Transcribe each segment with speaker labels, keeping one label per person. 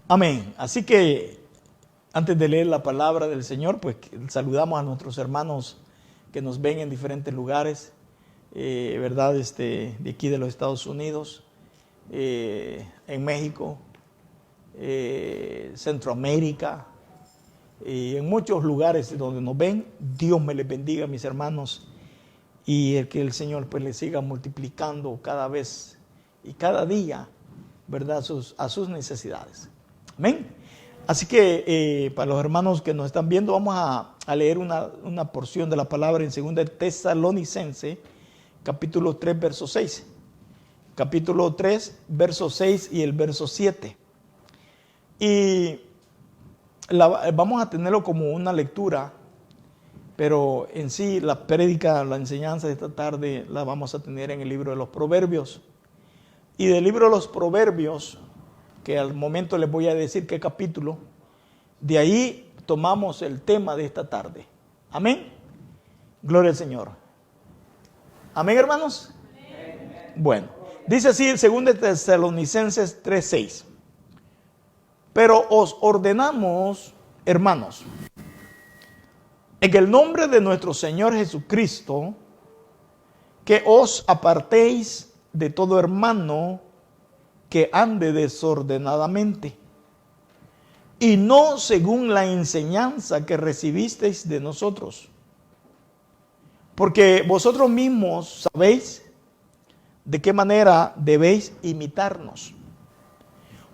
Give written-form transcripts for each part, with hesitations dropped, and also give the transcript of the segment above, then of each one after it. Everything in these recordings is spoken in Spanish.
Speaker 1: Amén. Así que antes de leer la palabra del Señor, pues saludamos a nuestros hermanos que nos ven en diferentes lugares, ¿verdad? De aquí de los Estados Unidos, en México, Centroamérica, y en muchos lugares donde nos ven. Dios me les bendiga, mis hermanos, y que el Señor pues les siga multiplicando cada vez y cada día, ¿verdad? A sus necesidades. Amén. Así que para los hermanos que nos están viendo, vamos a leer una porción de la palabra en 2 Tesalonicenses, capítulo 3, verso 6. Capítulo 3, verso 6 y el verso 7. Y vamos a tenerlo como una lectura, pero en sí la prédica, la enseñanza de esta tarde la vamos a tener en el libro de los Proverbios. Y del libro de los Proverbios, que al momento les voy a decir qué capítulo, de ahí tomamos el tema de esta tarde. Amén. Gloria al Señor. Amén, hermanos. Amén. Bueno, dice así el 2 Tesalonicenses 3:6. Pero os ordenamos, hermanos, en el nombre de nuestro Señor Jesucristo, que os apartéis de todo hermano que ande desordenadamente, y no según la enseñanza que recibisteis de nosotros. Porque vosotros mismos sabéis de qué manera debéis imitarnos.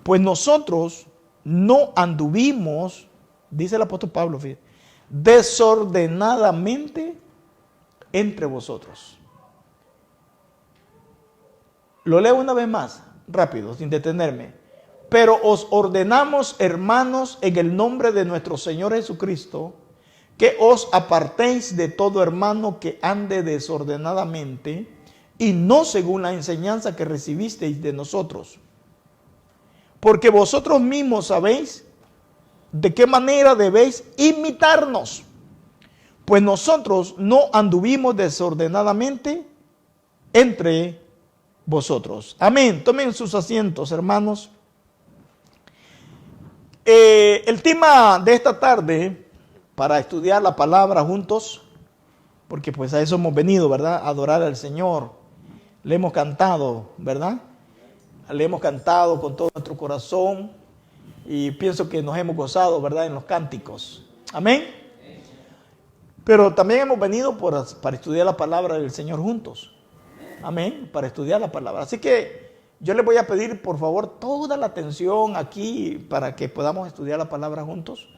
Speaker 1: Pues nosotros no anduvimos, dice el apóstol Pablo, desordenadamente entre vosotros. Lo leo una vez más, rápido, sin detenerme. Pero os ordenamos, hermanos, en el nombre de nuestro Señor Jesucristo, que os apartéis de todo hermano que ande desordenadamente y no según la enseñanza que recibisteis de nosotros. Porque vosotros mismos sabéis de qué manera debéis imitarnos. Pues nosotros no anduvimos desordenadamente entre vosotros. Amén. Tomen sus asientos, hermanos. El tema de esta tarde, para estudiar la palabra juntos, porque pues a eso hemos venido, ¿verdad? A adorar al Señor. Le hemos cantado, ¿verdad? Le hemos cantado con todo nuestro corazón y pienso que nos hemos gozado, ¿verdad? En los cánticos. Amén. Pero también hemos venido para estudiar la palabra del Señor juntos. Amén. Para estudiar la palabra. Así que yo les voy a pedir, por favor, toda la atención aquí para que podamos estudiar la palabra juntos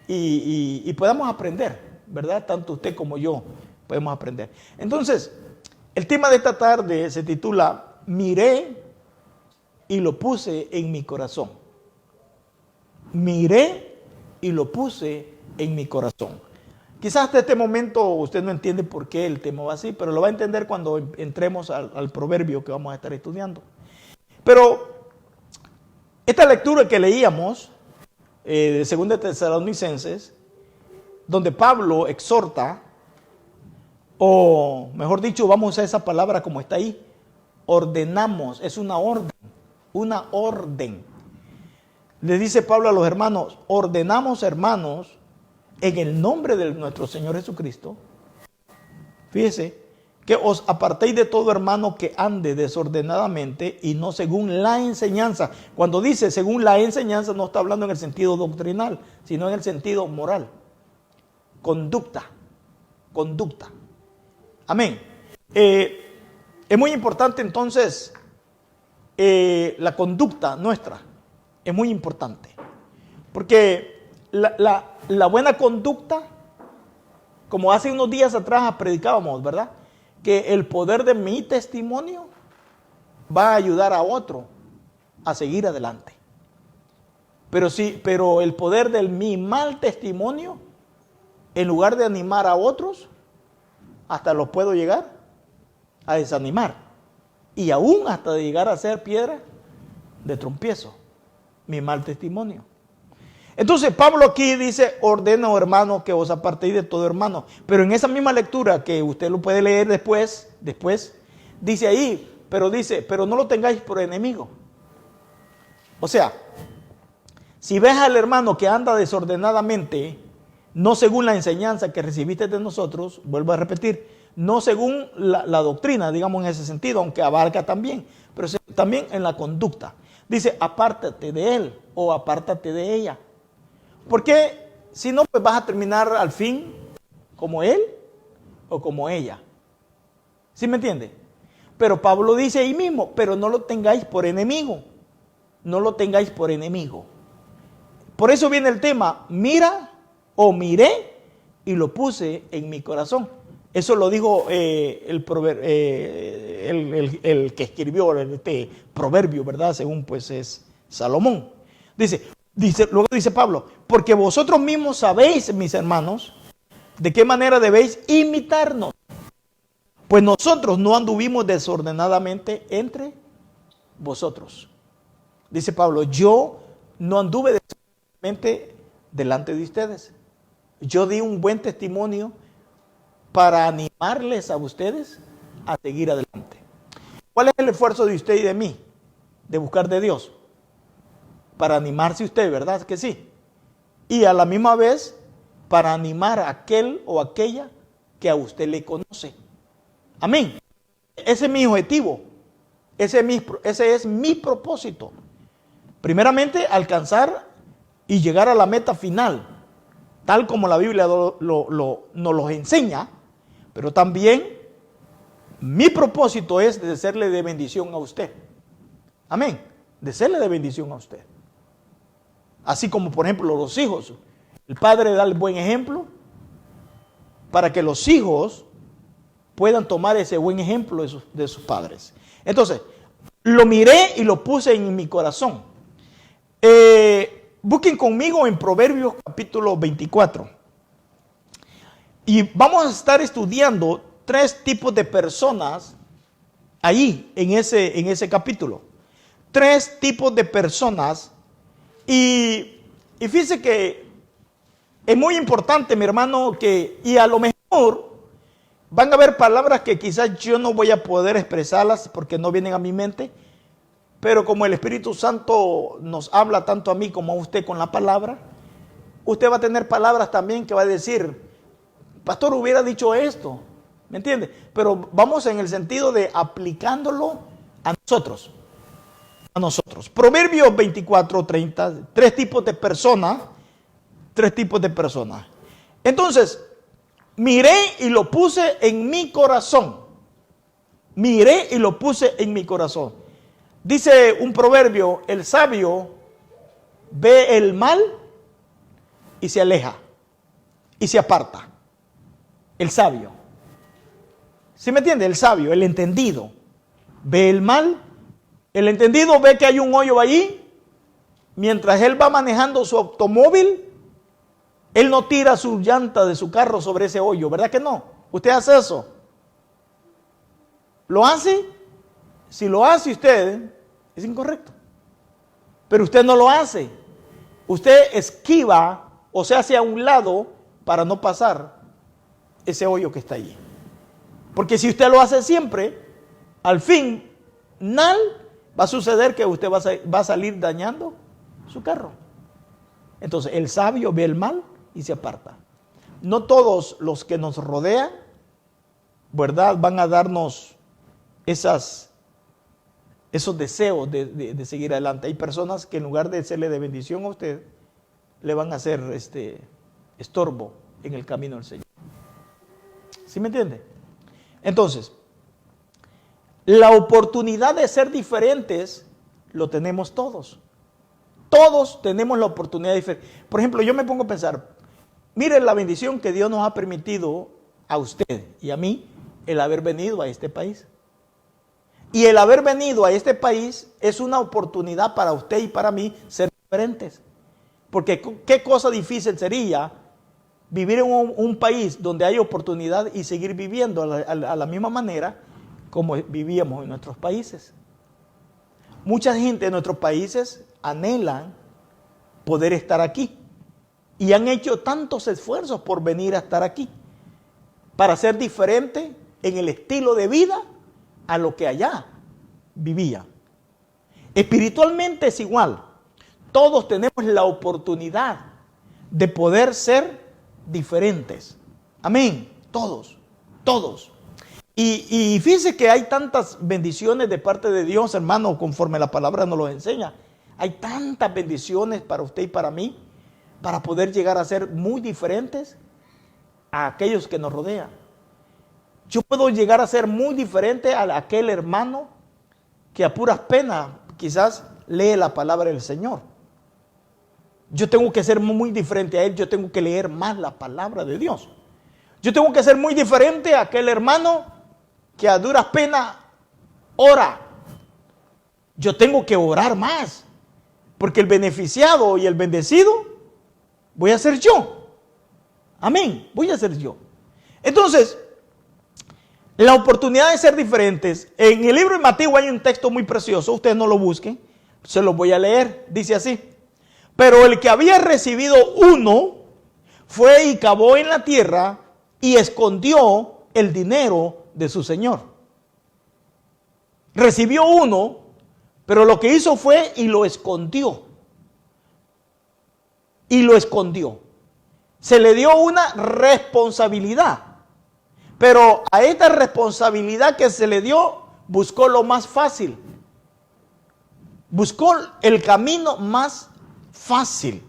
Speaker 1: y podamos aprender, ¿verdad? Tanto usted como yo podemos aprender. Entonces, el tema de esta tarde se titula Miré y lo puse en mi corazón. Miré y lo puse en mi corazón. Quizás hasta este momento usted no entiende por qué el tema va así, pero lo va a entender cuando entremos al proverbio que vamos a estar estudiando. Pero esta lectura que leíamos de 2 Tesalonicenses, donde Pablo exhorta, o mejor dicho, vamos a usar esa palabra como está ahí, ordenamos, es una orden. Una orden. Le dice Pablo a los hermanos, ordenamos, hermanos, en el nombre de nuestro Señor Jesucristo, fíjese, que os apartéis de todo hermano que ande desordenadamente y no según la enseñanza. Cuando dice según la enseñanza, no está hablando en el sentido doctrinal, sino en el sentido moral. Conducta. Amén. Es muy importante entonces la conducta nuestra. Es muy importante. Porque la buena conducta, como hace unos días atrás predicábamos, ¿verdad? Que el poder de mi testimonio va a ayudar a otro a seguir adelante. Pero el poder de mi mal testimonio, en lugar de animar a otros, hasta los puedo llegar a desanimar. Y aún hasta de llegar a ser piedra de tropiezo. Mi mal testimonio. Entonces Pablo aquí dice, ordeno hermano que os apartéis de todo hermano. Pero en esa misma lectura que usted lo puede leer después, dice ahí, pero no lo tengáis por enemigo. O sea, Si ves al hermano que anda desordenadamente, no según la enseñanza que recibiste de nosotros, vuelvo a repetir, no según la doctrina, digamos en ese sentido, aunque abarca también, pero también en la conducta. Dice, apártate de él o apártate de ella. Porque si no, pues vas a terminar al fin como él o como ella. ¿Sí me entiende? Pero Pablo dice ahí mismo, pero no lo tengáis por enemigo. No lo tengáis por enemigo. Por eso viene el tema, mira o miré y lo puse en mi corazón. Eso lo dijo el que escribió este proverbio, ¿verdad? Según pues es Salomón. Luego dice Pablo, porque vosotros mismos sabéis, mis hermanos, de qué manera debéis imitarnos. Pues nosotros no anduvimos desordenadamente entre vosotros. Dice Pablo, yo no anduve desordenadamente delante de ustedes. Yo di un buen testimonio para animarles a ustedes a seguir adelante. ¿Cuál es el esfuerzo de usted y de mí? De buscar de Dios. Para animarse usted, ¿verdad que sí? Y a la misma vez, para animar a aquel o aquella que a usted le conoce. Amén. Ese es mi objetivo. Ese es mi propósito. Primeramente, alcanzar y llegar a la meta final, tal como la Biblia nos los enseña, pero también mi propósito es de serle de bendición a usted. Amén. De serle de bendición a usted. Así como, por ejemplo, los hijos. El padre da el buen ejemplo para que los hijos puedan tomar ese buen ejemplo de sus padres. Entonces, lo miré y lo puse en mi corazón. Busquen conmigo en Proverbios capítulo 24. Y vamos a estar estudiando 3 tipos de personas ahí, en ese capítulo. 3 tipos de personas. Y fíjese que es muy importante, mi hermano, y a lo mejor van a haber palabras que quizás yo no voy a poder expresarlas porque no vienen a mi mente, pero como el Espíritu Santo nos habla tanto a mí como a usted con la palabra, usted va a tener palabras también que va a decir, pastor, hubiera dicho esto, ¿me entiende? Pero vamos en el sentido de aplicándolo a nosotros. A nosotros. Proverbios 24:30, 3 tipos de personas. 3 tipos de personas. Entonces, miré y lo puse en mi corazón. Miré y lo puse en mi corazón. Dice un proverbio, el sabio ve el mal y se aleja y se aparta. El sabio. ¿Sí me entiende? El sabio, el entendido, ve el mal. El entendido ve que hay un hoyo allí. Mientras él va manejando su automóvil, él no tira su llanta de su carro sobre ese hoyo, ¿verdad que no? ¿Usted hace eso? ¿Lo hace? Si lo hace usted, es incorrecto. Pero usted no lo hace. Usted esquiva o se hace a un lado para no pasar ese hoyo que está allí. Porque si usted lo hace siempre, al final va a suceder que usted va a salir dañando su carro. Entonces, el sabio ve el mal y se aparta. No todos los que nos rodean, ¿verdad?, van a darnos esos deseos de seguir adelante. Hay personas que en lugar de serle de bendición a usted, le van a hacer estorbo en el camino del Señor. ¿Sí me entiende? Entonces, la oportunidad de ser diferentes lo tenemos todos. Todos tenemos la oportunidad de diferente. Por ejemplo, yo me pongo a pensar, mire la bendición que Dios nos ha permitido a usted y a mí, el haber venido a este país. Y el haber venido a este país es una oportunidad para usted y para mí ser diferentes. Porque qué cosa difícil sería vivir en un país donde hay oportunidad y seguir viviendo a la misma manera como vivíamos en nuestros países. Mucha gente en nuestros países anhelan poder estar aquí y han hecho tantos esfuerzos por venir a estar aquí para ser diferente en el estilo de vida a lo que allá vivía. Espiritualmente es igual. todos tenemos la oportunidad de poder ser diferentes. Amén. Todos, todos. Y fíjense que hay tantas bendiciones de parte de Dios, hermano, conforme la palabra nos lo enseña. Hay tantas bendiciones para usted y para mí, para poder llegar a ser muy diferentes a aquellos que nos rodean. Yo puedo llegar a ser muy diferente a aquel hermano que a puras penas quizás lee la palabra del Señor. Yo tengo que ser muy diferente a él, yo tengo que leer más la palabra de Dios. Yo tengo que ser muy diferente a aquel hermano que a duras penas ora. Yo tengo que orar más, porque el beneficiado y el bendecido voy a ser yo. Amén, voy a ser yo. Entonces, la oportunidad de ser diferentes. En el libro de Mateo hay un texto muy precioso, ustedes no lo busquen, se lo voy a leer, dice así. Pero el que había recibido uno fue y cavó en la tierra y escondió el dinero de su señor. Recibió uno, pero lo que hizo fue y lo escondió. Y lo escondió. Se le dio una responsabilidad. Pero a esta responsabilidad que se le dio, buscó lo más fácil. Buscó el camino más fácil.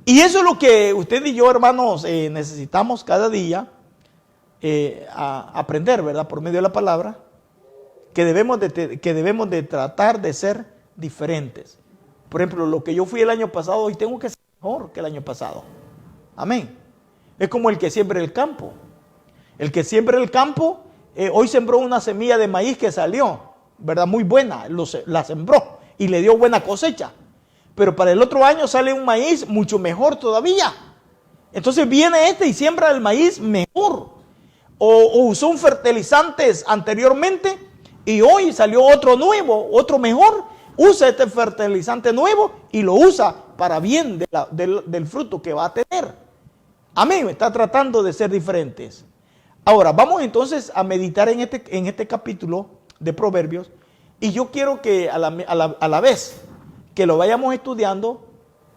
Speaker 1: Y eso es lo que usted y yo, hermanos, necesitamos cada día aprender, ¿verdad? Por medio de la palabra, que debemos de tratar de ser diferentes. Por ejemplo, lo que yo fui el año pasado, hoy tengo que ser mejor que el año pasado. Amén. Es como el que siembra el campo. El que siembra el campo, hoy sembró una semilla de maíz que salió, ¿verdad? Muy buena, la sembró y le dio buena cosecha. Pero para el otro año sale un maíz mucho mejor todavía. Entonces viene y siembra el maíz mejor. O usó un fertilizantes anteriormente y hoy salió otro nuevo, otro mejor. Usa este fertilizante nuevo y lo usa para bien del fruto que va a tener. Amén, está tratando de ser diferentes. Ahora, vamos entonces a meditar en este capítulo de Proverbios. Y yo quiero que a la vez que lo vayamos estudiando,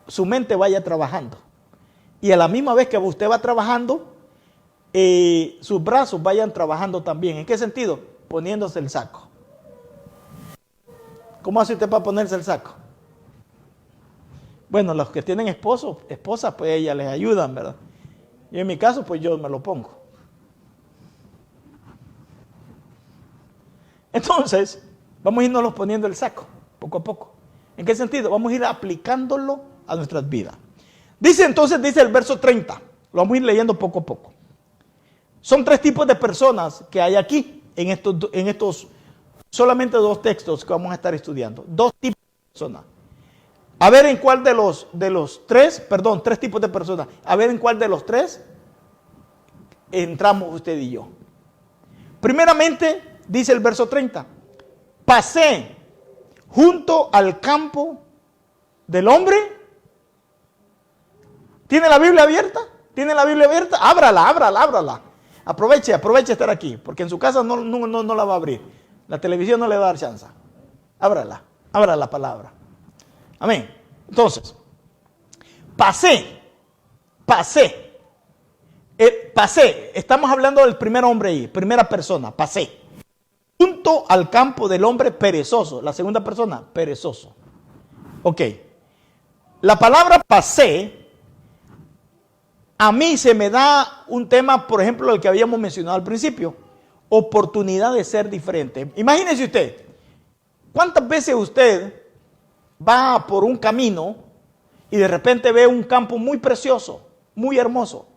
Speaker 1: su mente vaya trabajando. Y a la misma vez que usted va trabajando, sus brazos vayan trabajando también. ¿En qué sentido? Poniéndose el saco. ¿Cómo hace usted para ponerse el saco? Bueno, los que tienen esposas, pues ellas les ayudan, ¿verdad? Y en mi caso, pues yo me lo pongo. Entonces, vamos a irnos poniendo el saco, poco a poco. ¿En qué sentido? Vamos a ir aplicándolo a nuestras vidas. Dice el verso 30, lo vamos a ir leyendo poco a poco. Son 3 tipos de personas que hay aquí, en estos solamente 2 textos que vamos a estar estudiando. 2 tipos de personas. A ver en cuál de los 3 tipos de personas. A ver en cuál de los 3 entramos usted y yo. Primeramente, dice el verso 30, pasé junto al campo del hombre. ¿Tiene la Biblia abierta? ¿Tiene la Biblia abierta? Ábrala. Aproveche estar aquí, porque en su casa no la va a abrir. La televisión no le va a dar chance. Ábrala, abra la palabra. Amén. Entonces, pasé. Estamos hablando del primer hombre ahí, primera persona, pasé. Junto al campo del hombre perezoso. La segunda persona, perezoso. Ok. La palabra pasé, a mí se me da un tema, por ejemplo, el que habíamos mencionado al principio. Oportunidad de ser diferente. Imagínese usted, ¿cuántas veces usted va por un camino y de repente ve un campo muy precioso, muy hermoso?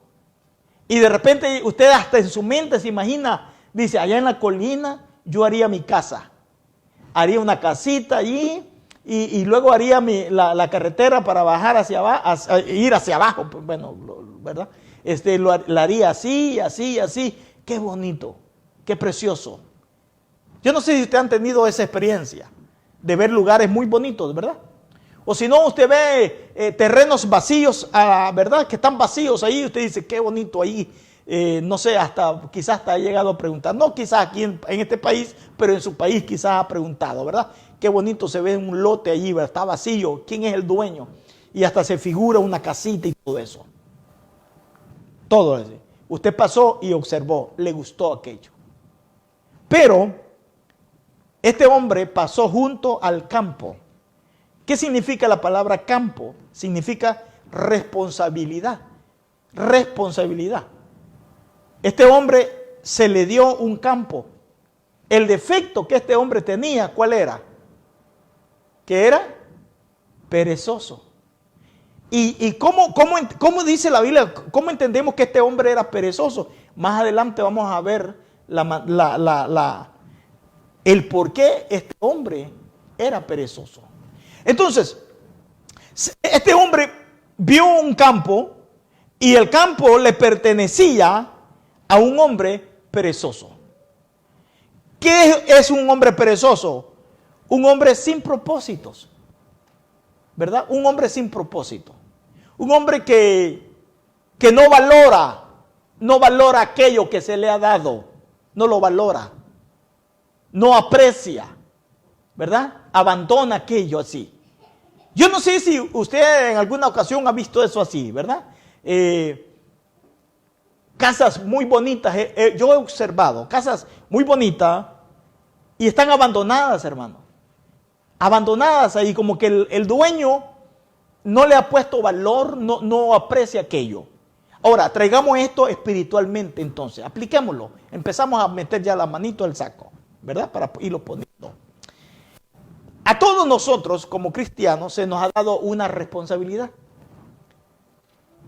Speaker 1: Y de repente usted hasta en su mente se imagina, dice, allá en la colina yo haría mi casa. Haría una casita allí y luego haría la carretera para bajar hacia abajo, ir hacia abajo, pues, bueno, ¿verdad? La haría así. Qué bonito, qué precioso. Yo no sé si ustedes han tenido esa experiencia de ver lugares muy bonitos, ¿verdad? O si no, usted ve terrenos vacíos, ¿verdad? Que están vacíos ahí, usted dice, qué bonito ahí. No sé, quizás hasta ha llegado a preguntar, no quizás aquí en este país, pero en su país quizás ha preguntado, ¿verdad? qué bonito se ve un lote allí, ¿verdad? Está vacío, ¿quién es el dueño? Y hasta se figura una casita y todo eso. Todo eso. Usted pasó y observó, le gustó aquello. Pero este hombre pasó junto al campo. ¿Qué significa la palabra campo? Significa responsabilidad. Responsabilidad. Este hombre se le dio un campo. El defecto que este hombre tenía, ¿cuál era? Que era perezoso. ¿Y cómo dice la Biblia? ¿Cómo entendemos que este hombre era perezoso? Más adelante vamos a ver el por qué este hombre era perezoso. Entonces, este hombre vio un campo y el campo le pertenecía a un hombre perezoso. ¿Qué es un hombre perezoso? Un hombre sin propósitos, ¿verdad? Un hombre sin propósito. Un hombre que no valora aquello que se le ha dado, no lo valora, no aprecia, ¿verdad? Abandona aquello así. Yo no sé si usted en alguna ocasión ha visto eso así, ¿verdad? Casas muy bonitas, yo he observado casas muy bonitas y están abandonadas, hermano. Abandonadas ahí, como que el dueño no le ha puesto valor, no aprecia aquello. Ahora, traigamos esto espiritualmente entonces, apliquémoslo. Empezamos a meter ya la manito al saco, ¿verdad? Para irlo poniendo. A todos nosotros, como cristianos, se nos ha dado una responsabilidad.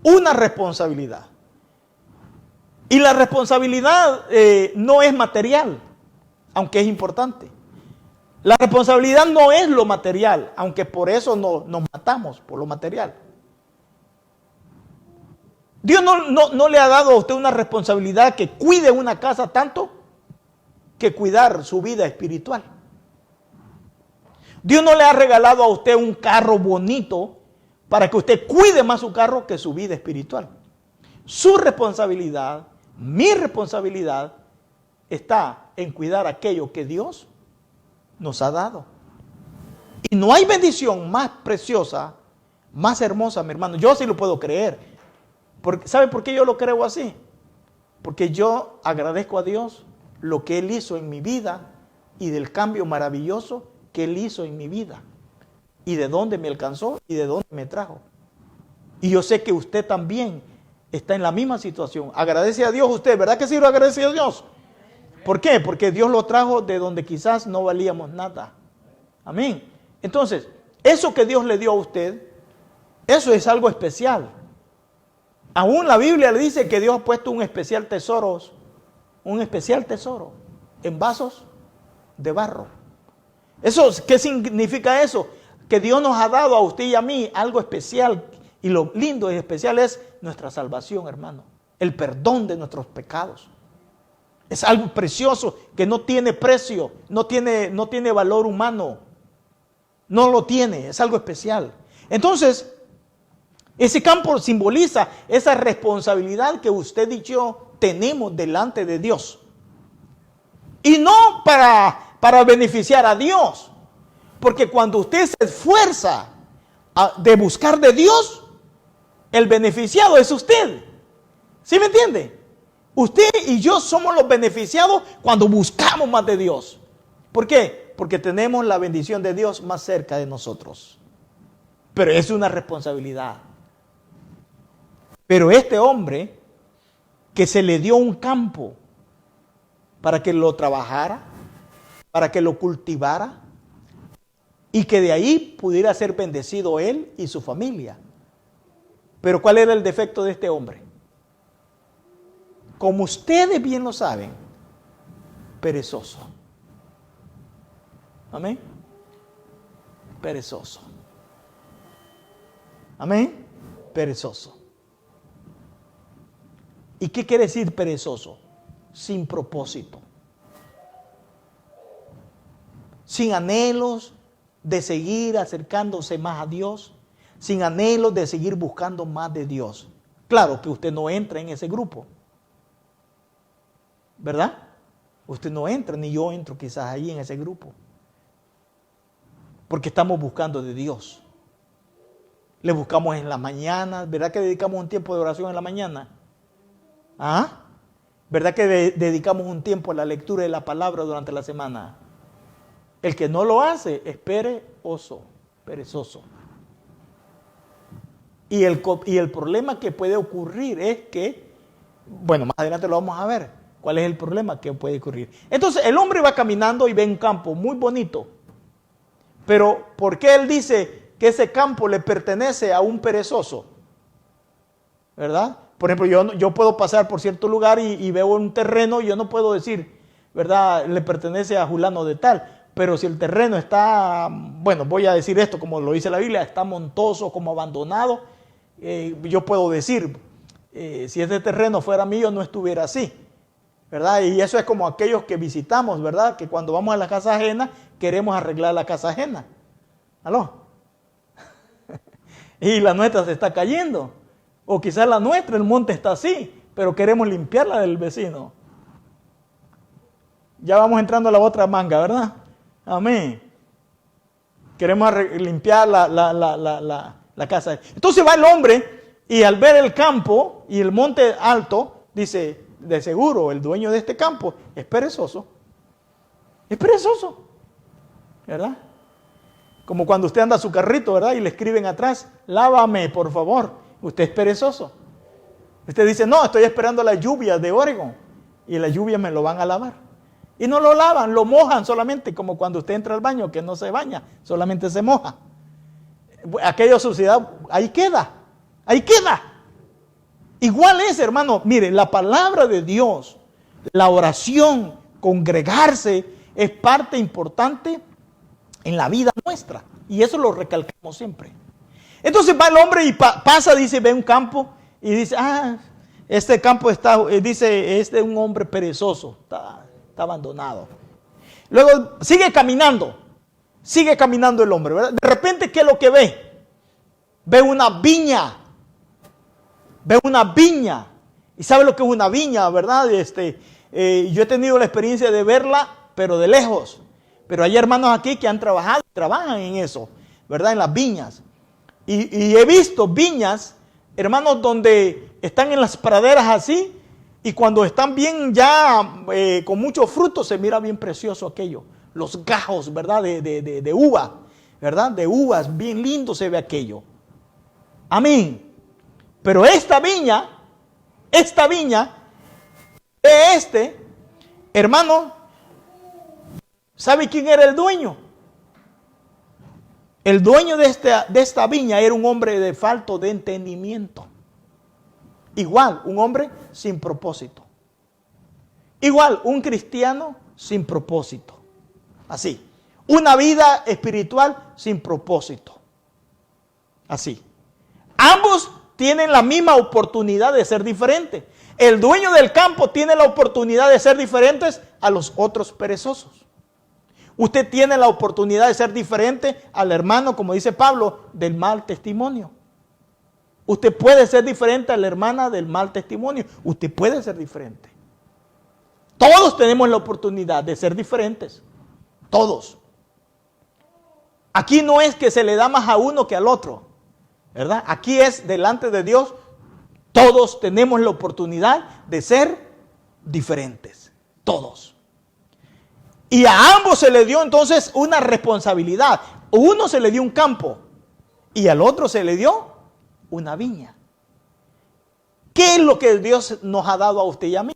Speaker 1: Una responsabilidad. Y la responsabilidad no es material, aunque es importante. La responsabilidad no es lo material, aunque por eso nos matamos, por lo material. Dios no le ha dado a usted una responsabilidad que cuide una casa tanto que cuidar su vida espiritual. Dios no le ha regalado a usted un carro bonito para que usted cuide más su carro que su vida espiritual. Su responsabilidad, mi responsabilidad, está en cuidar aquello que Dios nos ha dado. Y no hay bendición más preciosa, más hermosa, mi hermano. Yo sí lo puedo creer. ¿Sabe por qué yo lo creo así? Porque yo agradezco a Dios lo que Él hizo en mi vida y del cambio maravilloso que Él hizo en mi vida. Y de dónde me alcanzó y de dónde me trajo. Y yo sé que usted también está en la misma situación. Agradece a Dios usted, ¿verdad que sí lo agradece a Dios? ¿Por qué? Porque Dios lo trajo de donde quizás no valíamos nada. Amén. Entonces, eso que Dios le dio a usted, eso es algo especial. Aún la Biblia le dice que Dios ha puesto un especial tesoro en vasos de barro. ¿Qué significa eso? Que Dios nos ha dado a usted y a mí algo especial. Y lo lindo y especial es nuestra salvación, hermano. El perdón de nuestros pecados. Es algo precioso que no tiene precio, no tiene valor humano. No lo tiene, es algo especial. Entonces, ese campo simboliza esa responsabilidad que usted y yo tenemos delante de Dios. Y no para beneficiar a Dios. Porque cuando usted se esfuerza de buscar de Dios, el beneficiado es usted. ¿Sí me entiende? Usted y yo somos los beneficiados cuando buscamos más de Dios. ¿Por qué? Porque tenemos la bendición de Dios más cerca de nosotros. Pero es una responsabilidad. Pero este hombre que se le dio un campo para que lo trabajara, para que lo cultivara y que de ahí pudiera ser bendecido él y su familia. Pero ¿cuál era el defecto de este hombre? Como ustedes bien lo saben, perezoso. Amén. Perezoso. Amén. Perezoso. ¿Y qué quiere decir perezoso? Sin propósito. Sin anhelos de seguir acercándose más a Dios. Sin anhelos de seguir buscando más de Dios. Claro que usted no entra en ese grupo. ¿Verdad? Usted no entra, ni yo entro quizás ahí en ese grupo. Porque estamos buscando de Dios. Le buscamos en la mañana. ¿Verdad que dedicamos un tiempo de oración en la mañana? ¿Ah? ¿Verdad que dedicamos un tiempo a la lectura de la palabra durante la semana? El que no lo hace es perezoso. Y el problema que puede ocurrir es que, bueno, más adelante lo vamos a ver, cuál es el problema que puede ocurrir. Entonces, el hombre va caminando y ve un campo muy bonito. Pero, ¿por qué él dice que ese campo le pertenece a un perezoso? ¿Verdad? Por ejemplo, yo puedo pasar por cierto lugar y veo un terreno, y yo no puedo decir, ¿verdad?, le pertenece a fulano de tal. Pero si el terreno está, bueno, voy a decir esto como lo dice la Biblia, está montoso, como abandonado, yo puedo decir, si este terreno fuera mío no estuviera así, ¿verdad? Y eso es como aquellos que visitamos, ¿verdad? Que cuando vamos a la casa ajena, queremos arreglar la casa ajena. ¿Aló? Y la nuestra se está cayendo. O quizás la nuestra, el monte está así, pero queremos limpiarla del vecino. Ya vamos entrando a la otra manga, ¿verdad? Amén. Queremos limpiar la casa. Entonces va el hombre y al ver el campo y el monte alto, dice, de seguro el dueño de este campo es perezoso. Es perezoso, ¿verdad? Como cuando usted anda a su carrito, ¿verdad? Y le escriben atrás, lávame, por favor. Usted es perezoso. Usted dice, no, estoy esperando la lluvia de Oregon. Y la lluvia me lo van a lavar. Y no lo lavan, lo mojan solamente, como cuando usted entra al baño, que no se baña, solamente se moja. Aquella suciedad, ahí queda, ahí queda. Igual es, hermano, mire, la palabra de Dios, la oración, congregarse, es parte importante en la vida nuestra. Y eso lo recalcamos siempre. Entonces va el hombre y pasa, dice, ve un campo y dice, este campo está, dice, es de un hombre perezoso, está abandonado. Luego sigue caminando el hombre, ¿verdad? De repente, ¿qué es lo que ve? Ve una viña. ¿Y sabe lo que es una viña, verdad? Yo he tenido la experiencia de verla, pero de lejos. Pero hay hermanos aquí que han trabajado y trabajan en eso, ¿verdad? En las viñas. Y he visto viñas, hermanos, donde están en las praderas así, y cuando están bien ya con mucho fruto, se mira bien precioso aquello. Los gajos, ¿verdad? De uva, ¿verdad? De uvas, bien lindo se ve aquello. Amén. Pero esta viña, hermano, ¿sabe quién era el dueño? El dueño de esta viña era un hombre de falto de entendimiento. Igual, un hombre sin propósito. Igual, un cristiano sin propósito. Así. Una vida espiritual sin propósito. Así. Ambos tienen la misma oportunidad de ser diferentes. El dueño del campo tiene la oportunidad de ser diferentes a los otros perezosos. Usted tiene la oportunidad de ser diferente al hermano, como dice Pablo, del mal testimonio. Usted puede ser diferente a la hermana del mal testimonio. Usted puede ser diferente. Todos tenemos la oportunidad de ser diferentes. Todos. Aquí no es que se le da más a uno que al otro, ¿verdad? Aquí es delante de Dios. Todos tenemos la oportunidad de ser diferentes. Todos. Y a ambos se le dio entonces una responsabilidad. Uno se le dio un campo y al otro se le dio una viña. ¿Qué es lo que Dios nos ha dado a usted y a mí?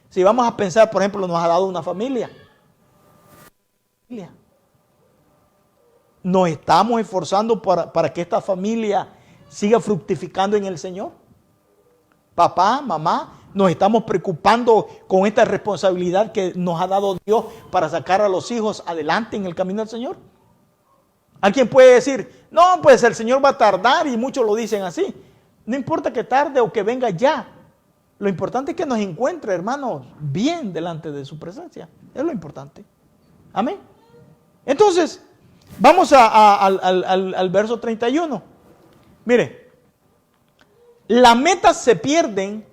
Speaker 1: Si vamos a pensar, por ejemplo, nos ha dado una familia. Nos estamos esforzando para que esta familia siga fructificando en el Señor. Papá, mamá, nos estamos preocupando con esta responsabilidad que nos ha dado Dios para sacar a los hijos adelante en el camino del Señor. Alguien puede decir, no, pues el Señor va a tardar, y muchos lo dicen así. No importa que tarde o que venga ya. Lo importante es que nos encuentre, hermanos, bien delante de su presencia. Es lo importante. Amén. Entonces, vamos al verso 31. Mire, las metas se pierden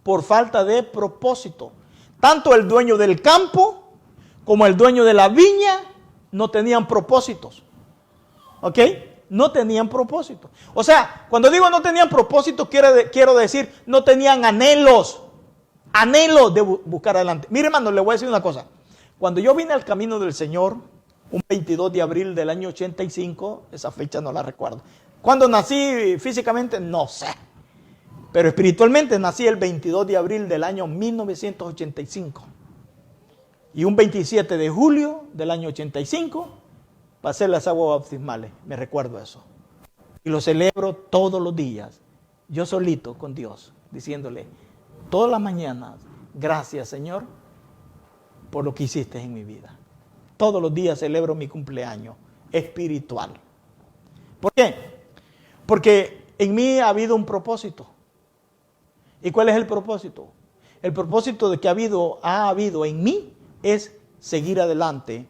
Speaker 1: por falta de propósito. Tanto el dueño del campo como el dueño de la viña no tenían propósitos. ¿Ok? No tenían propósito. O sea, cuando digo no tenían propósito, quiero decir, no tenían anhelos de buscar adelante. Mire, hermano, le voy a decir una cosa. Cuando yo vine al camino del Señor, un 22 de abril del año 85, esa fecha no la recuerdo. ¿Cuándo nací físicamente? No sé. Pero espiritualmente nací el 22 de abril del año 1985. Y un 27 de julio del año 85 pasé las aguas bautismales. Me recuerdo eso. Y lo celebro todos los días. Yo solito con Dios, diciéndole todas las mañanas, gracias Señor por lo que hiciste en mi vida. Todos los días celebro mi cumpleaños espiritual. ¿Por qué? Porque en mí ha habido un propósito. ¿Y cuál es el propósito? El propósito de que ha habido en mí es seguir adelante,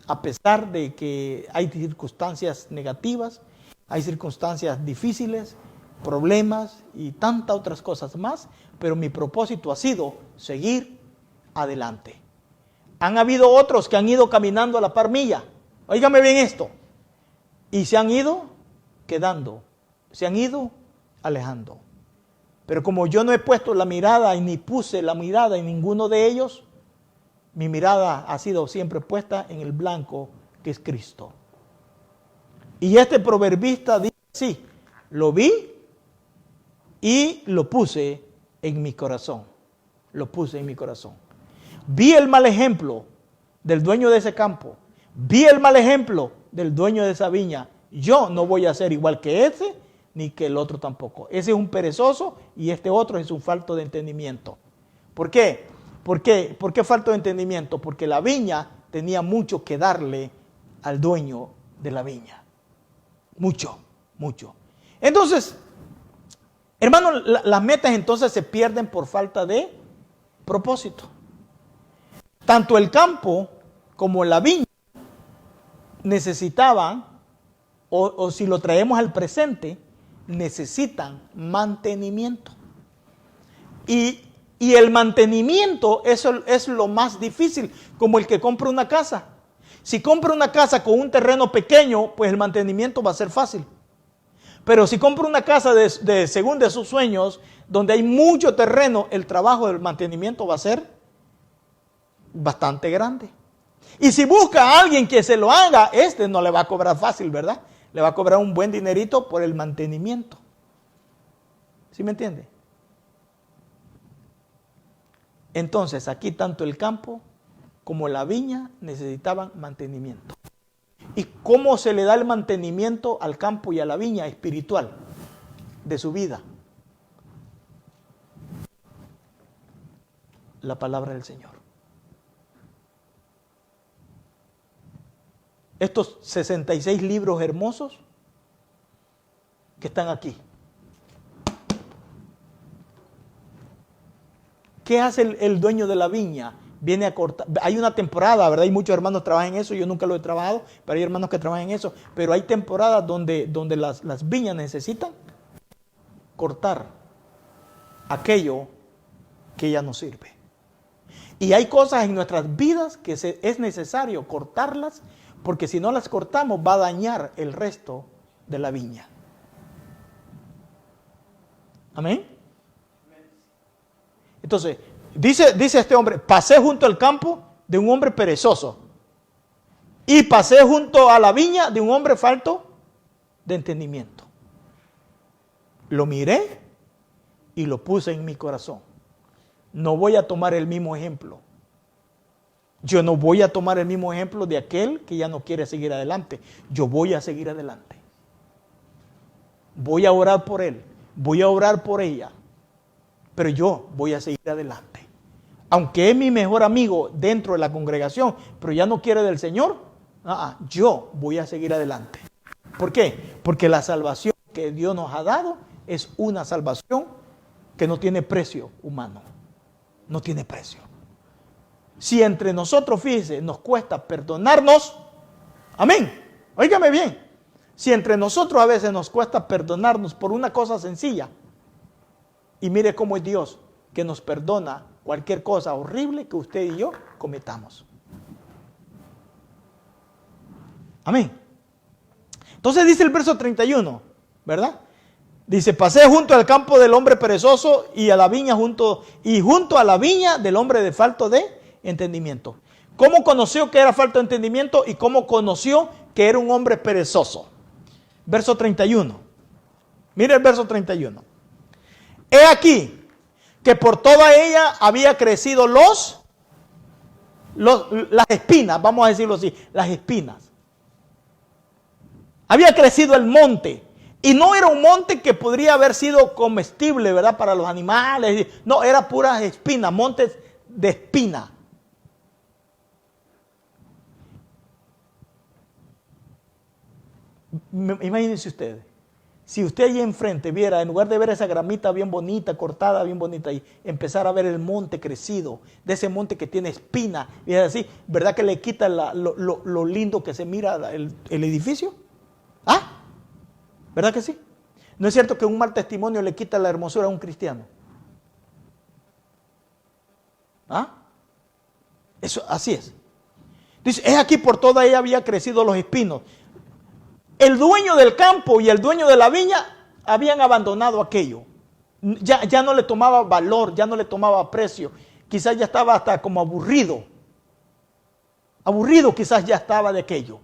Speaker 1: a pesar de que hay circunstancias negativas, hay circunstancias difíciles, problemas y tantas otras cosas más, pero mi propósito ha sido seguir adelante. Han habido otros que han ido caminando a la par mía. Óigame bien esto. Y se han ido quedando, se han ido alejando. Pero como yo no he puesto la mirada y ni puse la mirada en ninguno de ellos, mi mirada ha sido siempre puesta en el blanco que es Cristo. Y este proverbista dice así, lo vi y lo puse en mi corazón. Lo puse en mi corazón. Vi el mal ejemplo del dueño de ese campo. Vi el mal ejemplo del dueño de esa viña. Yo no voy a ser igual que ese, ni que el otro tampoco. Ese es un perezoso y este otro es un falto de entendimiento. ¿Por qué? ¿Por qué falta de entendimiento? Porque la viña tenía mucho que darle al dueño de la viña. Mucho, mucho. Entonces, hermanos, las metas entonces se pierden por falta de propósito. Tanto el campo como la viña necesitaban, o si lo traemos al presente, necesitan mantenimiento. Y el mantenimiento eso es lo más difícil, como el que compra una casa. Si compra una casa con un terreno pequeño, pues el mantenimiento va a ser fácil. Pero si compra una casa según de sus sueños, donde hay mucho terreno, el trabajo del mantenimiento va a ser bastante grande. Y si busca a alguien que se lo haga, no le va a cobrar fácil, ¿verdad? Le va a cobrar un buen dinerito por el mantenimiento. ¿Sí me entiende? Entonces, aquí tanto el campo como la viña necesitaban mantenimiento. ¿Y cómo se le da el mantenimiento al campo y a la viña espiritual de su vida? La palabra del Señor. Estos 66 libros hermosos que están aquí. ¿Qué hace el dueño de la viña? Viene a cortar. Hay una temporada, ¿verdad? Hay muchos hermanos que trabajan en eso. Yo nunca lo he trabajado, pero hay hermanos que trabajan en eso. Pero hay temporadas donde las viñas necesitan cortar aquello que ya no sirve. Y hay cosas en nuestras vidas que es necesario cortarlas, porque si no las cortamos va a dañar el resto de la viña. Amén. Entonces, dice este hombre, pasé junto al campo de un hombre perezoso y pasé junto a la viña de un hombre falto de entendimiento. Lo miré y lo puse en mi corazón. No voy a tomar el mismo ejemplo. Yo no voy a tomar el mismo ejemplo de aquel que ya no quiere seguir adelante. Yo voy a seguir adelante. Voy a orar por él. Voy a orar por ella. Pero yo voy a seguir adelante. Aunque es mi mejor amigo dentro de la congregación, pero ya no quiere del Señor, yo voy a seguir adelante. ¿Por qué? Porque la salvación que Dios nos ha dado es una salvación que no tiene precio humano. No tiene precio. Si entre nosotros, fíjese, nos cuesta perdonarnos, amén, óigame bien, si entre nosotros a veces nos cuesta perdonarnos por una cosa sencilla, y mire cómo es Dios, que nos perdona cualquier cosa horrible que usted y yo cometamos. Amén. Entonces dice el verso 31, ¿verdad? Dice, pasé junto al campo del hombre perezoso y junto a la viña del hombre de falto de entendimiento. ¿Cómo conoció que era falto de entendimiento y cómo conoció que era un hombre perezoso? Verso 31. Mire el verso 31. He aquí que por toda ella había crecido las espinas, vamos a decirlo así, las espinas. Había crecido el monte. Y no era un monte que podría haber sido comestible, ¿verdad? Para los animales. No, era puras espinas, montes de espina. Imagínense ustedes. Si usted allí enfrente viera, en lugar de ver esa gramita bien bonita, cortada, bien bonita, y empezar a ver el monte crecido, de ese monte que tiene espina, y es así, ¿verdad que le quita lo lindo que se mira el edificio? ¿Ah? ¿Verdad que sí? ¿No es cierto que un mal testimonio le quita la hermosura a un cristiano? ¿Ah? Eso, así es. Dice, es aquí por toda ella había crecido los espinos. El dueño del campo y el dueño de la viña habían abandonado aquello. Ya no le tomaba valor, ya no le tomaba precio. Quizás ya estaba hasta como aburrido. Aburrido quizás ya estaba de aquello.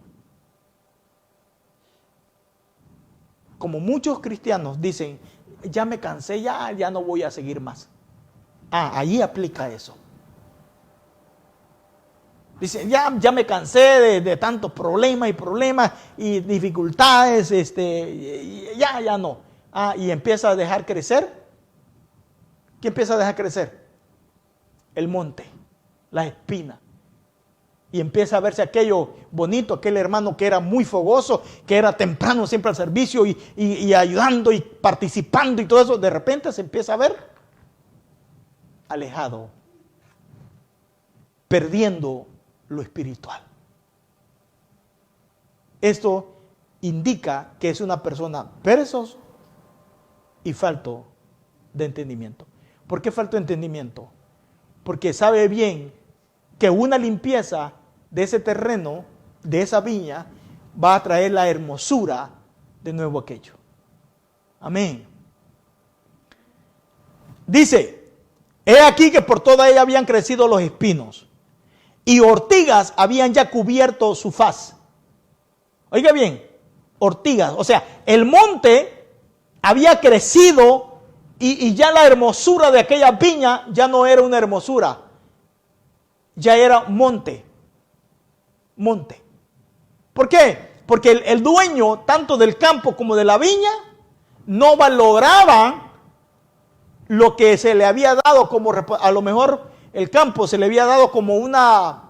Speaker 1: Como muchos cristianos dicen, ya me cansé, ya no voy a seguir más. Ahí aplica eso. Dicen, ya me cansé de tantos problemas y dificultades, ya no. Y empieza a dejar crecer. ¿Qué empieza a dejar crecer? El monte, las espinas. Y empieza a verse aquello bonito, aquel hermano que era muy fogoso, que era temprano siempre al servicio y ayudando y participando y todo eso. De repente se empieza a ver alejado, perdiendo lo espiritual. Esto indica que es una persona perezosa y falto de entendimiento. ¿Por qué falto de entendimiento? Porque sabe bien que una limpieza de ese terreno, de esa viña, va a traer la hermosura de nuevo aquello. Amén. Dice, he aquí que por toda ella habían crecido los espinos y ortigas habían ya cubierto su faz. Oiga bien, ortigas, o sea, el monte había crecido y ya la hermosura de aquella viña ya no era una hermosura, ya era monte. ¿Por qué? Porque el dueño, tanto del campo como de la viña, no valoraba lo que se le había dado como, a lo mejor el campo se le había dado como una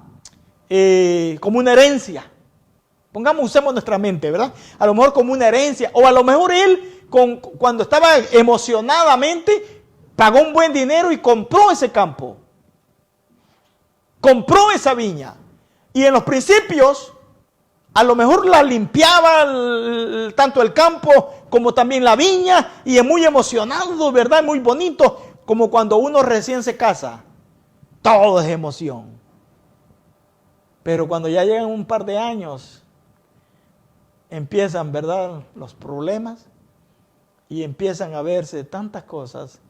Speaker 1: herencia. Usemos nuestra mente, ¿verdad? A lo mejor como una herencia, o a lo mejor él, cuando estaba emocionadamente, pagó un buen dinero y compró ese campo. Compró esa viña. Y en los principios, a lo mejor la limpiaba tanto el campo como también la viña, y es muy emocionado, ¿verdad? Muy bonito, como cuando uno recién se casa. Todo es emoción. Pero cuando ya llegan un par de años, empiezan, ¿verdad?, los problemas, y empiezan a verse tantas cosas,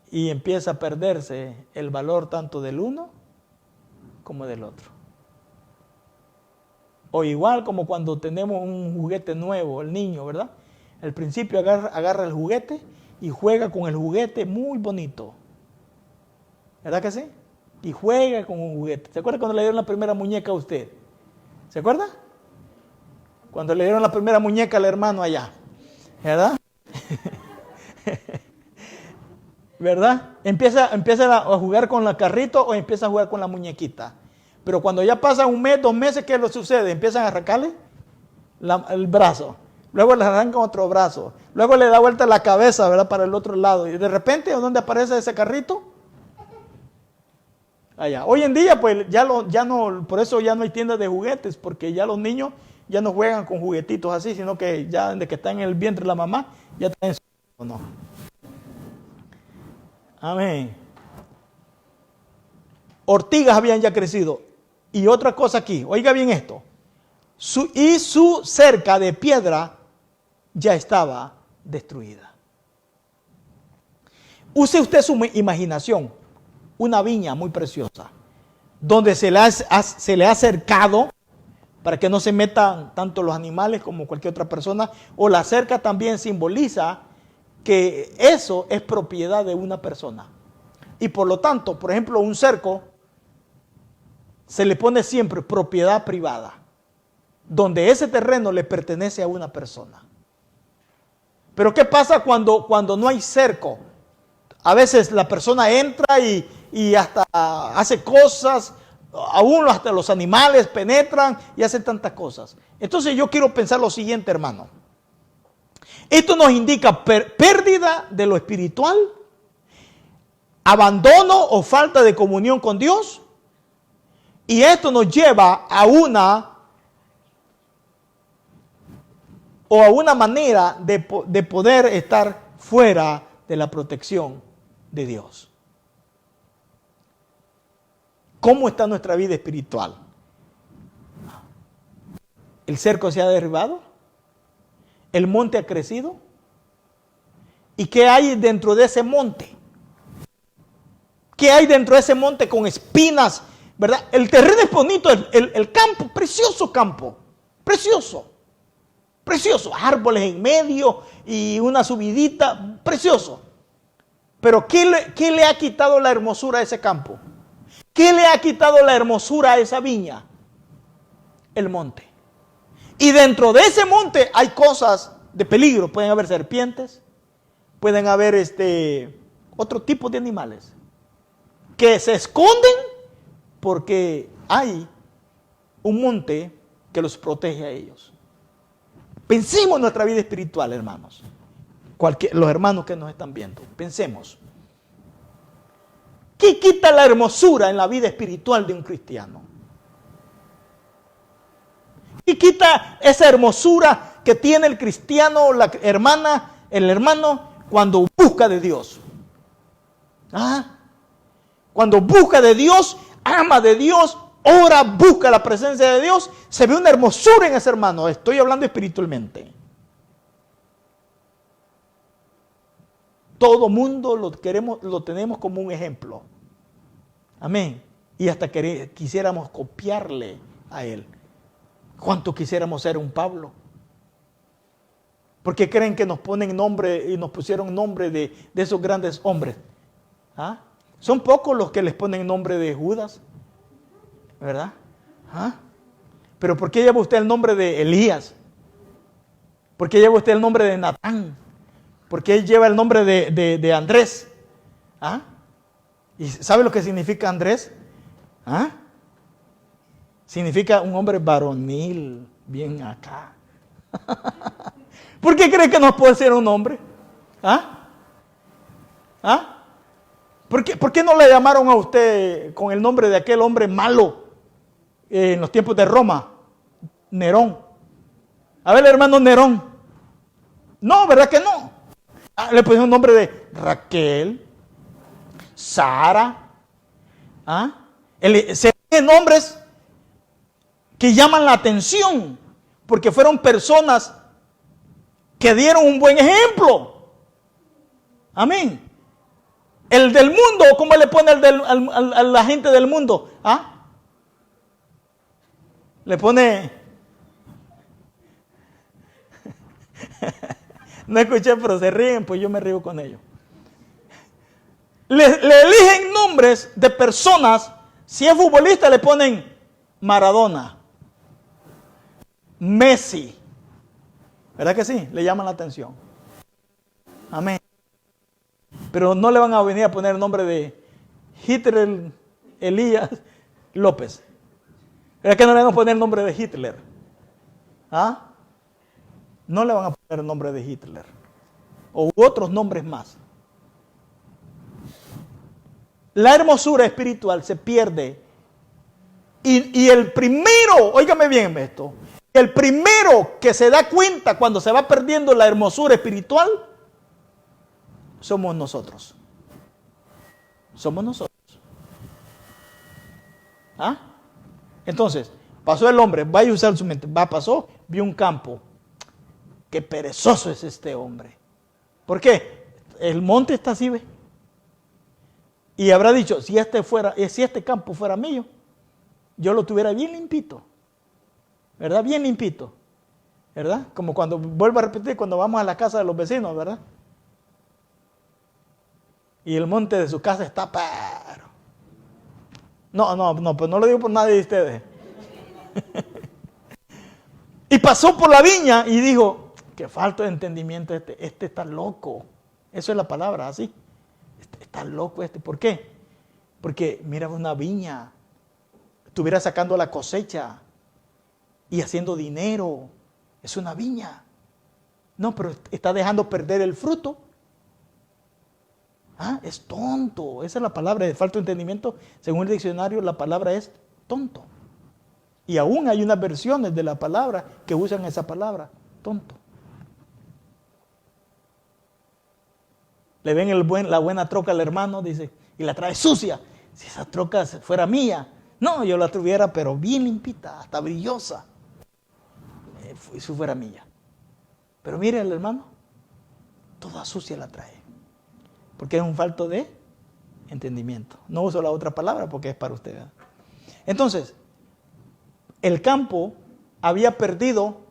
Speaker 1: y empieza a perderse el valor tanto del uno como del otro. O igual como cuando tenemos un juguete nuevo, el niño, ¿verdad? Al principio agarra el juguete y juega con el juguete muy bonito. ¿Verdad que sí? Y juega con un juguete. ¿Se acuerda cuando le dieron la primera muñeca a usted? ¿Se acuerda? Cuando le dieron la primera muñeca al hermano allá. ¿Verdad? ¿Verdad? Empieza a jugar con el carrito o empieza a jugar con la muñequita. Pero cuando ya pasa un mes, 2 meses, ¿qué le sucede? Empiezan a arrancarle el brazo. Luego le arrancan otro brazo. Luego le da vuelta la cabeza, ¿verdad?, para el otro lado. Y de repente, ¿dónde aparece ese carrito? Allá. Hoy en día, pues, por eso ya no hay tiendas de juguetes, porque ya los niños ya no juegan con juguetitos así, sino que ya desde que están en el vientre de la mamá, ya traen su... ¿no? Amén. Ortigas habían ya crecido. Y otra cosa aquí, oiga bien esto. Su cerca de piedra ya estaba destruida. Use usted su imaginación, una viña muy preciosa, donde se le ha cercado para que no se metan tanto los animales como cualquier otra persona, o la cerca también simboliza que eso es propiedad de una persona. Y por lo tanto, por ejemplo, un cerco se le pone siempre propiedad privada, donde ese terreno le pertenece a una persona. Pero ¿qué pasa cuando no hay cerco? A veces la persona entra y hasta hace cosas, aún hasta los animales penetran y hacen tantas cosas. Entonces yo quiero pensar lo siguiente, hermano. Esto nos indica pérdida de lo espiritual, abandono o falta de comunión con Dios, y esto nos lleva a una manera de poder estar fuera de la protección de Dios. ¿Cómo está nuestra vida espiritual? ¿El cerco se ha derribado? ¿El monte ha crecido? ¿Y qué hay dentro de ese monte? ¿Qué hay dentro de ese monte con espinas? ¿Verdad? El terreno es bonito, el campo, precioso campo, precioso, precioso, árboles en medio y una subidita, precioso. Pero ¿qué le ha quitado la hermosura a ese campo? ¿Qué le ha quitado la hermosura a esa viña? El monte. Y dentro de ese monte hay cosas de peligro. Pueden haber serpientes, pueden haber otro tipo de animales que se esconden porque hay un monte que los protege a ellos. Pensemos en nuestra vida espiritual, hermanos. Los hermanos que nos están viendo, pensemos. ¿Qué quita la hermosura en la vida espiritual de un cristiano? ¿Qué quita esa hermosura que tiene el cristiano, la hermana, el hermano, cuando busca de Dios? Cuando busca de Dios, ama de Dios, ora, busca la presencia de Dios, se ve una hermosura en ese hermano. Estoy hablando espiritualmente. Todo mundo lo tenemos como un ejemplo. Amén. Y hasta quisiéramos copiarle a él. ¿Cuánto quisiéramos ser un Pablo? ¿Por qué creen que nos ponen nombre y nos pusieron nombre de esos grandes hombres? Son pocos los que les ponen nombre de Judas, ¿verdad? Pero ¿por qué lleva usted el nombre de Elías? ¿Por qué lleva usted el nombre de Natán? ¿Por qué lleva el nombre de Andrés? ¿Y sabe lo que significa Andrés? Significa un hombre varonil, bien acá. ¿Por qué cree que no puede ser un hombre? ¿Por qué no le llamaron a usted con el nombre de aquel hombre malo en los tiempos de Roma? Nerón. A ver, hermano Nerón. No, ¿verdad que no? Le pusieron un nombre de Raquel, Sara. Se ven nombres que llaman la atención porque fueron personas que dieron un buen ejemplo. Amén. El del mundo, ¿cómo le pone a la gente del mundo? Le pone... No escuché, pero se ríen, pues yo me río con ellos. Le eligen nombres de personas. Si es futbolista le ponen Maradona, Messi. ¿Verdad que sí? Le llaman la atención. Amén. Pero no le van a venir a poner el nombre de Hitler Elías López. ¿Verdad que no le van a poner el nombre de Hitler? No le van a poner el nombre de Hitler. O otros nombres más. La hermosura espiritual se pierde. Y el primero, óigame bien esto, el primero que se da cuenta cuando se va perdiendo la hermosura espiritual, somos nosotros. Somos nosotros. Entonces, pasó el hombre, vaya a usar su mente, pasó, vio un campo. qué perezoso es este hombre. ¿Por qué? El monte está así, ¿ve? Y habrá dicho, si este campo fuera mío, yo lo tuviera bien limpito, ¿verdad? Bien limpito, ¿verdad? Como cuando, vuelvo a repetir, cuando vamos a la casa de los vecinos, ¿verdad? Y el monte de su casa está, pero... No, pues no lo digo por nadie de ustedes. Y pasó por la viña y dijo, que falta de entendimiento este está loco. Eso es la palabra, así. Está loco este. ¿Por qué? Porque mira una viña, estuviera sacando la cosecha y haciendo dinero. Es una viña. No, pero está dejando perder el fruto. Es tonto. Esa es la palabra de falta de entendimiento. Según el diccionario, la palabra es tonto. Y aún hay unas versiones de la palabra que usan esa palabra, tonto. Le ven la buena troca al hermano, dice, y la trae sucia. Si esa troca fuera mía, no, yo la tuviera, pero bien limpita, hasta brillosa. Si fuera mía. Pero mire el hermano, toda sucia la trae. Porque es un falto de entendimiento. No uso la otra palabra porque es para usted, ¿verdad? Entonces, el campo había perdido,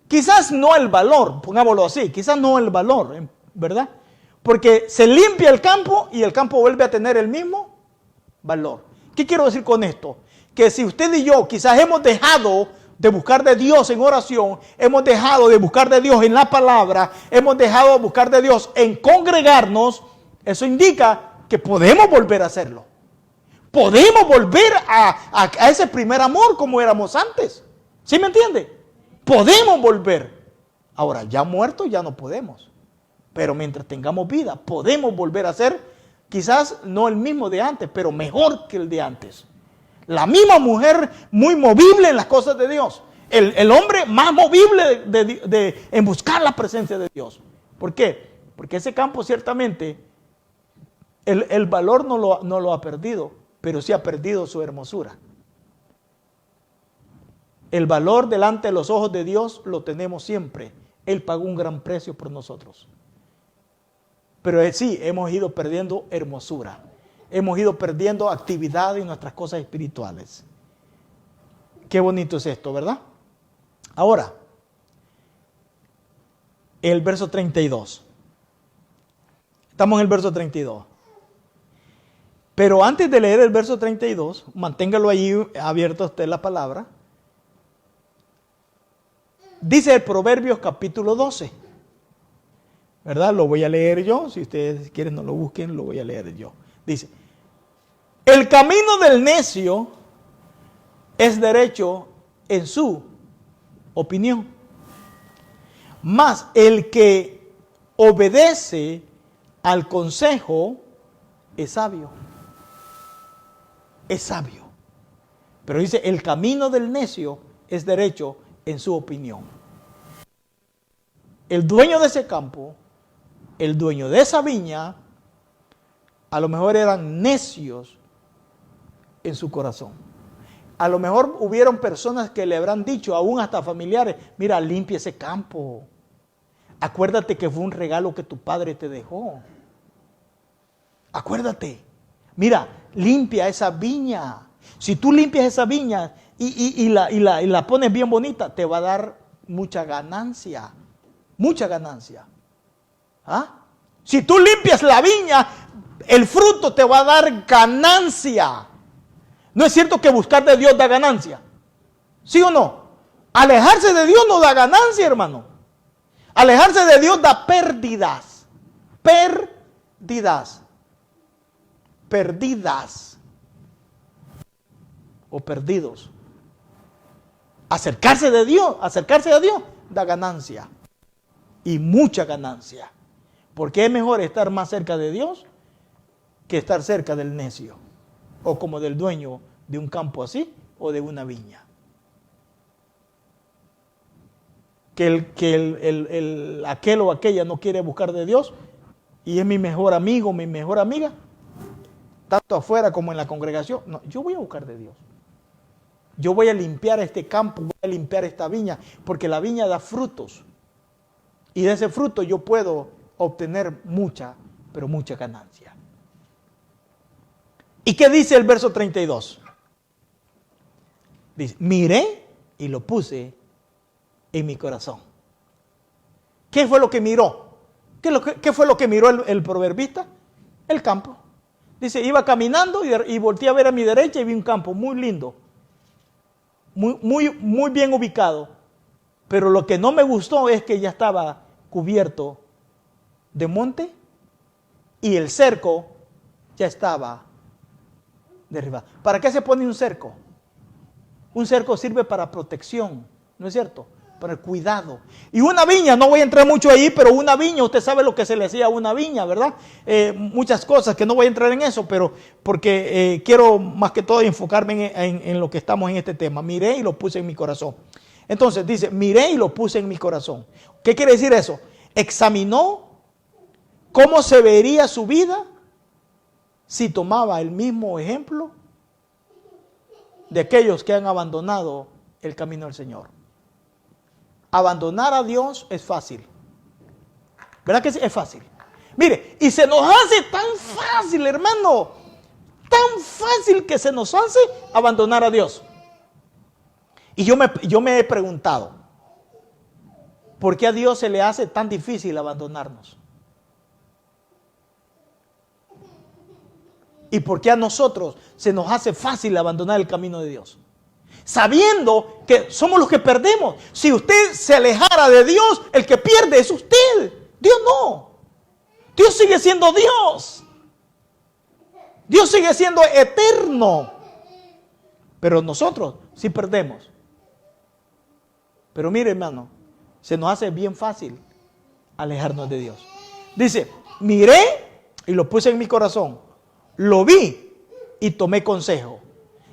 Speaker 1: quizás no el valor, pongámoslo así, quizás no el valor, ¿verdad? Porque se limpia el campo y el campo vuelve a tener el mismo valor. ¿Qué quiero decir con esto? Que si usted y yo quizás hemos dejado de buscar de Dios en oración, hemos dejado de buscar de Dios en la palabra, hemos dejado de buscar de Dios en congregarnos, eso indica que podemos volver a hacerlo. Podemos volver a ese primer amor como éramos antes. ¿Sí me entiende? Podemos volver. Ahora, ya muertos ya no podemos. Pero mientras tengamos vida, podemos volver a ser, quizás no el mismo de antes, pero mejor que el de antes. La misma mujer muy movible en las cosas de Dios. El hombre más movible en buscar la presencia de Dios. ¿Por qué? Porque ese campo ciertamente, el valor no lo ha perdido, pero sí ha perdido su hermosura. El valor delante de los ojos de Dios lo tenemos siempre. Él pagó un gran precio por nosotros. Pero sí, hemos ido perdiendo hermosura. Hemos ido perdiendo actividad en nuestras cosas espirituales. Qué bonito es esto, ¿verdad? Ahora, el verso 32. Estamos en el verso 32. Pero antes de leer el verso 32, manténgalo ahí abierto usted la palabra. Dice el Proverbios capítulo 12. ¿Verdad? Lo voy a leer yo. Si ustedes quieren no lo busquen, lo voy a leer yo. Dice, el camino del necio es derecho en su opinión, mas el que obedece al consejo es sabio. Es sabio. Pero dice, el camino del necio es derecho en su opinión. El dueño de ese campo, el dueño de esa viña, a lo mejor eran necios en su corazón. A lo mejor hubieron personas que le habrán dicho, aún hasta familiares, mira, limpia ese campo. Acuérdate que fue un regalo que tu padre te dejó. Acuérdate. Mira, limpia esa viña. Si tú limpias esa viña y la pones bien bonita, te va a dar mucha ganancia. Mucha ganancia. Si tú limpias la viña, el fruto te va a dar ganancia. ¿No es cierto que buscar de Dios da ganancia? ¿Sí o no? Alejarse de Dios no da ganancia, hermano. Alejarse de Dios da pérdidas. Pérdidas. Perdidas. O perdidos. Acercarse a Dios da ganancia. Y mucha ganancia. Porque es mejor estar más cerca de Dios que estar cerca del necio. O como del dueño de un campo así o de una viña. Que aquel o aquella no quiere buscar de Dios y es mi mejor amigo, mi mejor amiga, tanto afuera como en la congregación. No, yo voy a buscar de Dios. yo voy a limpiar este campo, voy a limpiar esta viña, porque la viña da frutos. Y de ese fruto yo puedo obtener mucha, pero mucha ganancia. ¿Y qué dice el verso 32? Dice, miré y lo puse en mi corazón. ¿Qué fue lo que miró? ¿Qué fue lo que miró el proverbista? El campo. Dice, iba caminando y volteé a ver a mi derecha y vi un campo muy lindo, muy bien ubicado. Pero lo que no me gustó es que ya estaba cubierto de monte y el cerco ya estaba derribado. ¿Para qué se pone un cerco? Un cerco sirve para protección, ¿no es cierto? Para el cuidado. Y una viña, no voy a entrar mucho ahí, pero una viña, usted sabe lo que se le hacía a una viña, ¿verdad? Muchas cosas que no voy a entrar en eso, pero porque quiero más que todo enfocarme en lo que estamos en este tema. Miré y lo puse en mi corazón. Entonces dice, miré y lo puse en mi corazón. ¿Qué quiere decir eso? Examinó cómo se vería su vida si tomaba el mismo ejemplo de aquellos que han abandonado el camino del Señor. Abandonar a Dios es fácil. ¿Verdad que sí? Es fácil. Mire, y se nos hace tan fácil, hermano, tan fácil que se nos hace abandonar a Dios. Y yo me he preguntado, ¿por qué a Dios se le hace tan difícil abandonarnos? ¿Y por qué a nosotros se nos hace fácil abandonar el camino de Dios? Sabiendo que somos los que perdemos. Si usted se alejara de Dios, el que pierde es usted. Dios no. Dios sigue siendo Dios. Dios sigue siendo eterno. Pero nosotros sí perdemos. Pero mire, hermano, se nos hace bien fácil alejarnos de Dios. Dice, miré y lo puse en mi corazón. Lo vi y tomé consejo.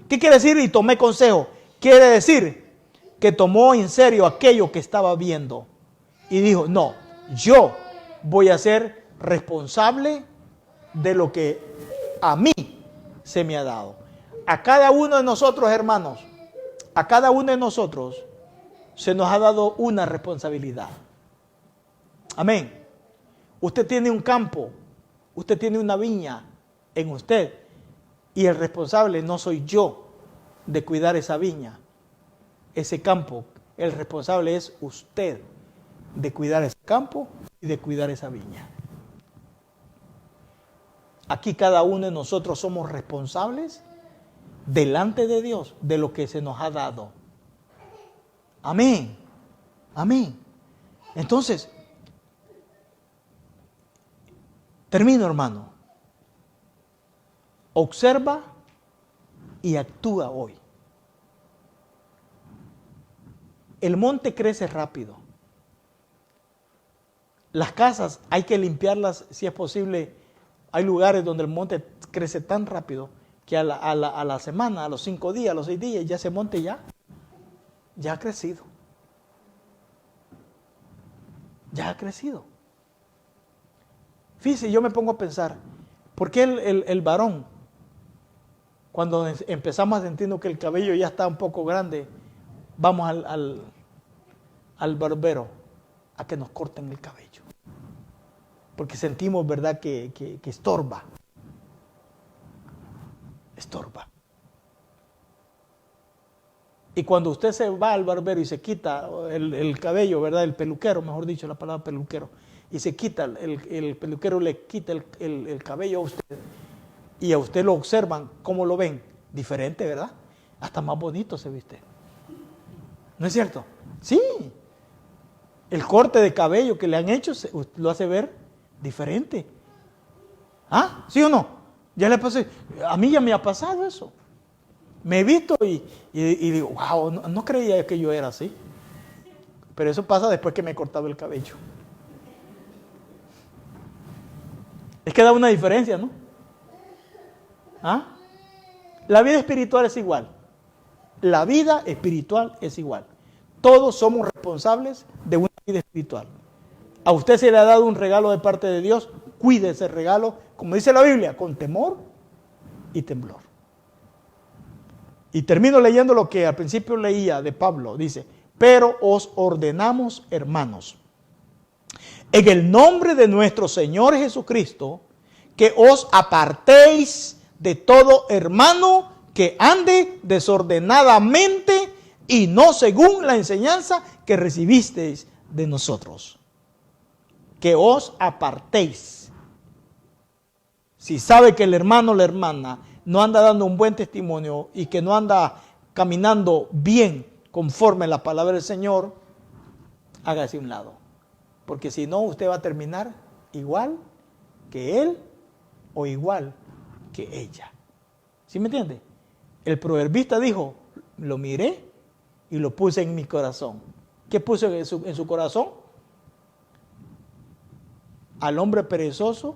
Speaker 1: ¿Qué quiere decir y tomé consejo? Quiere decir que tomó en serio aquello que estaba viendo y dijo, no, yo voy a ser responsable de lo que a mí se me ha dado. A cada uno de nosotros, hermanos, a cada uno de nosotros se nos ha dado una responsabilidad. Amén. Usted tiene un campo, usted tiene una viña en usted y el responsable no soy yo de cuidar esa viña, ese campo. El responsable es usted de cuidar ese campo y de cuidar esa viña. Aquí cada uno de nosotros somos responsables delante de Dios de lo que se nos ha dado. Amén. Amén. Entonces, termino, hermano. Observa y actúa hoy. El monte crece rápido. Las casas hay que limpiarlas si es posible. Hay lugares donde el monte crece tan rápido que a la semana, a los 5 días, a los 6 días, ya ese monte ya ha crecido. Ya ha crecido. Fíjese, yo me pongo a pensar, ¿por qué el varón, cuando empezamos a sentir que el cabello ya está un poco grande, vamos al barbero a que nos corten el cabello? Porque sentimos, ¿verdad?, que estorba. Estorba. Y cuando usted se va al barbero y se quita el cabello, ¿verdad?, el peluquero, mejor dicho, la palabra peluquero, y se quita, el peluquero le quita el cabello a usted, y a usted lo observan, ¿cómo lo ven? Diferente, ¿verdad? Hasta más bonito se viste. ¿No es cierto? Sí. El corte de cabello que le han hecho lo hace ver diferente. ¿Ah? ¿Sí o no? Ya le pasé. A mí ya me ha pasado eso. Me he visto y digo, wow, no creía que yo era así. Pero eso pasa después que me he cortado el cabello. Es que da una diferencia, ¿no? ¿Ah? La vida espiritual es igual. La vida espiritual es igual. Todos somos responsables de una vida espiritual. A usted se le ha dado un regalo de parte de Dios. Cuide ese regalo, como dice la Biblia, con temor y temblor. Y termino leyendo lo que al principio leía de Pablo. Dice, pero os ordenamos, hermanos, en el nombre de nuestro Señor Jesucristo, que os apartéis de todo hermano que ande desordenadamente y no según la enseñanza que recibisteis de nosotros. Que os apartéis. Si sabe que el hermano o la hermana no anda dando un buen testimonio y que no anda caminando bien conforme a la palabra del Señor, hágase a un lado. Porque si no, usted va a terminar igual que él o igual que ella. ¿Sí me entiende? El proverbista dijo, lo miré y lo puse en mi corazón. ¿Qué puso en su corazón? Al hombre perezoso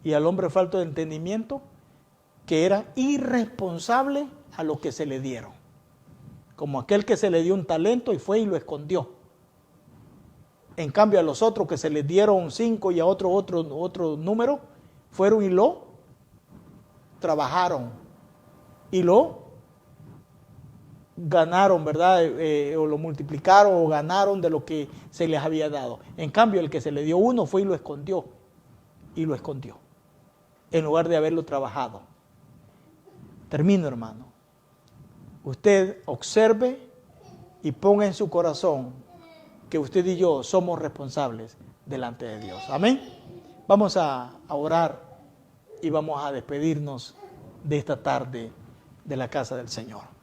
Speaker 1: y al hombre falto de entendimiento, que era irresponsable a lo que se le dieron. Como aquel que se le dio un talento y fue y lo escondió. En cambio a los otros que se les dieron 5 y a otro número, fueron y lo trabajaron y lo ganaron, ¿verdad? O lo multiplicaron o ganaron de lo que se les había dado. En cambio el que se le dio uno fue y lo escondió. Y lo escondió. En lugar de haberlo trabajado. Termino, hermano. Usted observe y ponga en su corazón que usted y yo somos responsables delante de Dios. Amén. Vamos a orar y vamos a despedirnos de esta tarde de la casa del Señor.